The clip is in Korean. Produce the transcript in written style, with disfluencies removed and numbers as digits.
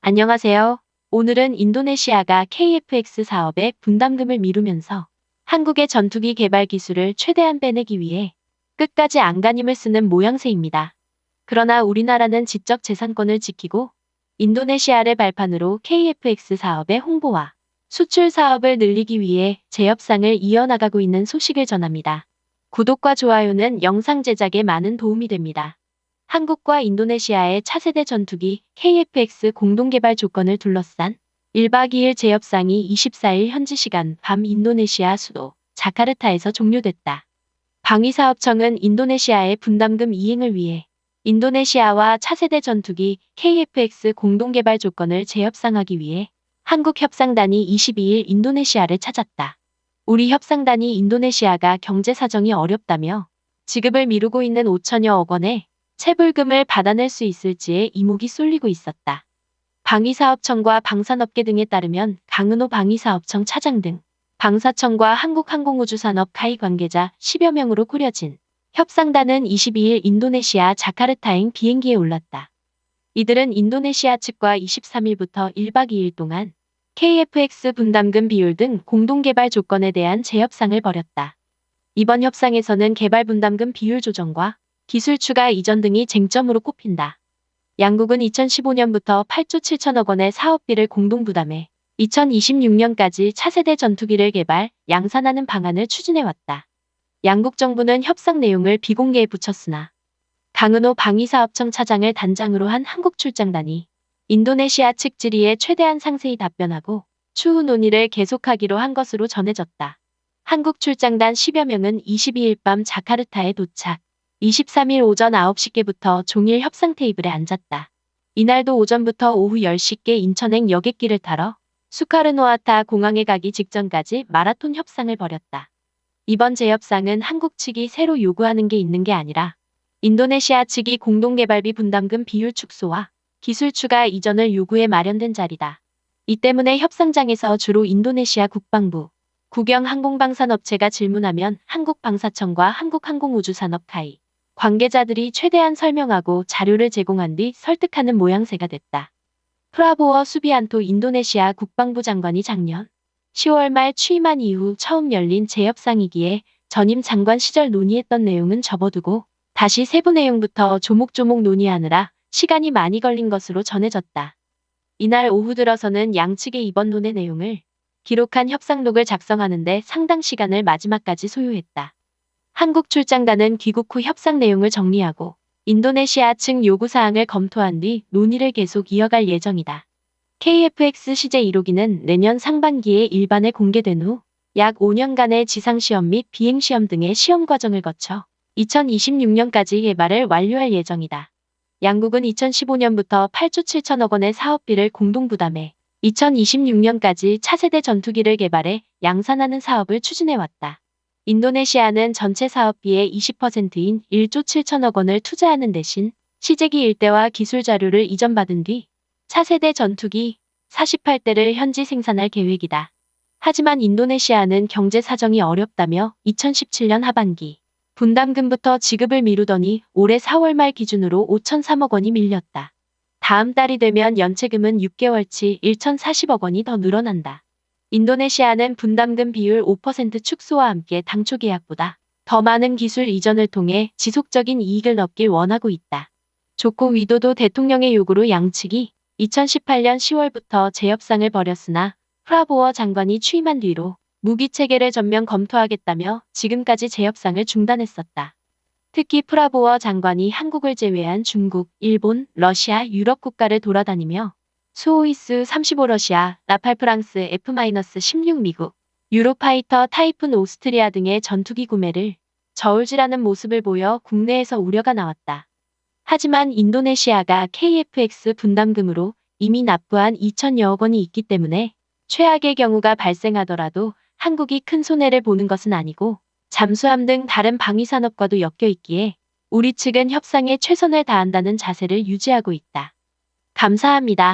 안녕하세요. 오늘은 인도네시아가 KF-X 사업의 분담금을 미루면서 한국의 전투기 개발 기술을 최대한 빼내기 위해 끝까지 안간힘을 쓰는 모양새입니다. 그러나 우리나라는 지적 재산권을 지키고 인도네시아를 발판으로 KF-X 사업의 홍보와 수출 사업을 늘리기 위해 재협상을 이어나가고 있는 소식을 전합니다. 구독과 좋아요는 영상 제작에 많은 도움이 됩니다. 한국과 인도네시아의 차세대 전투기 KF-X 공동개발 조건을 둘러싼 1박 2일 재협상이 24일 현지 시간 밤 인도네시아 수도 자카르타에서 종료됐다. 방위사업청은 인도네시아의 분담금 이행을 위해 인도네시아와 차세대 전투기 KF-X 공동개발 조건을 재협상하기 위해 한국 협상단이 22일 인도네시아를 찾았다. 우리 협상단이 인도네시아가 경제 사정이 어렵다며 지급을 미루고 있는 5천여억 원의 체불금을 받아낼 수 있을지에 이목이 쏠리고 있었다. 방위사업청과 방산업계 등에 따르면 강은호 방위사업청 차장 등 방사청과 한국항공우주산업 가히 관계자 10여 명으로 꾸려진 협상단은 22일 인도네시아 자카르타행 비행기에 올랐다. 이들은 인도네시아 측과 23일부터 1박 2일 동안 KF-X 분담금 비율 등 공동개발 조건에 대한 재협상을 벌였다. 이번 협상에서는 개발 분담금 비율 조정과 기술 추가 이전 등이 쟁점으로 꼽힌다. 양국은 2015년부터 8조 7천억 원의 사업비를 공동 부담해 2026년까지 차세대 전투기를 개발, 양산하는 방안을 추진해왔다. 양국 정부는 협상 내용을 비공개에 붙였으나 강은호 방위사업청 차장을 단장으로 한 한국 출장단이 인도네시아 측 질의에 최대한 상세히 답변하고 추후 논의를 계속하기로 한 것으로 전해졌다. 한국 출장단 10여 명은 22일 밤 자카르타에 도착. 23일 오전 9시께부터 종일 협상 테이블에 앉았다. 이날도 오전부터 오후 10시께 인천행 여객기를 타러 수카르노아타 공항에 가기 직전까지 마라톤 협상을 벌였다. 이번 재협상은 한국 측이 새로 요구하는 게 있는 게 아니라 인도네시아 측이 공동개발비 분담금 비율 축소와 기술 추가 이전을 요구해 마련된 자리다. 이 때문에 협상장에서 주로 인도네시아 국방부, 국영항공방산업체가 질문하면 한국방사청과 한국항공우주산업 가히 관계자들이 최대한 설명하고 자료를 제공한 뒤 설득하는 모양새가 됐다. 프라보어 수비안토 인도네시아 국방부 장관이 작년 10월 말 취임한 이후 처음 열린 재협상이기에 전임 장관 시절 논의했던 내용은 접어두고 다시 세부 내용부터 조목조목 논의하느라 시간이 많이 걸린 것으로 전해졌다. 이날 오후 들어서는 양측의 이번 논의 내용을 기록한 협상록을 작성하는데 상당 시간을 마지막까지 소요했다. 한국 출장단은 귀국 후 협상 내용을 정리하고 인도네시아 측 요구사항을 검토한 뒤 논의를 계속 이어갈 예정이다. KF-X 시제 1호기는 내년 상반기에 일반에 공개된 후 약 5년간의 지상시험 및 비행시험 등의 시험 과정을 거쳐 2026년까지 개발을 완료할 예정이다. 양국은 2015년부터 8조 7천억 원의 사업비를 공동 부담해 2026년까지 차세대 전투기를 개발해 양산하는 사업을 추진해왔다. 인도네시아는 전체 사업비의 20%인 1조 7천억 원을 투자하는 대신 시제기 일대와 기술 자료를 이전받은 뒤 차세대 전투기 48대를 현지 생산할 계획이다. 하지만 인도네시아는 경제 사정이 어렵다며 2017년 하반기 분담금부터 지급을 미루더니 올해 4월 말 기준으로 5,003억 원이 밀렸다. 다음 달이 되면 연체금은 6개월치 1,040억 원이 더 늘어난다. 인도네시아는 분담금 비율 5% 축소와 함께 당초 계약보다 더 많은 기술 이전을 통해 지속적인 이익을 얻길 원하고 있다. 조코 위도도 대통령의 요구로 양측이 2018년 10월부터 재협상을 벌였으나 프라보어 장관이 취임한 뒤로 무기 체계를 전면 검토하겠다며 지금까지 재협상을 중단했었다. 특히 프라보어 장관이 한국을 제외한 중국, 일본, 러시아, 유럽 국가를 돌아다니며 수호이스 35 러시아, 라팔 프랑스 F-16 미국, 유로파이터 타이푼 오스트리아 등의 전투기 구매를 저울질하는 모습을 보여 국내에서 우려가 나왔다. 하지만 인도네시아가 KF-X 분담금으로 이미 납부한 2천여억 원이 있기 때문에 최악의 경우가 발생하더라도 한국이 큰 손해를 보는 것은 아니고 잠수함 등 다른 방위산업과도 엮여 있기에 우리 측은 협상에 최선을 다한다는 자세를 유지하고 있다. 감사합니다.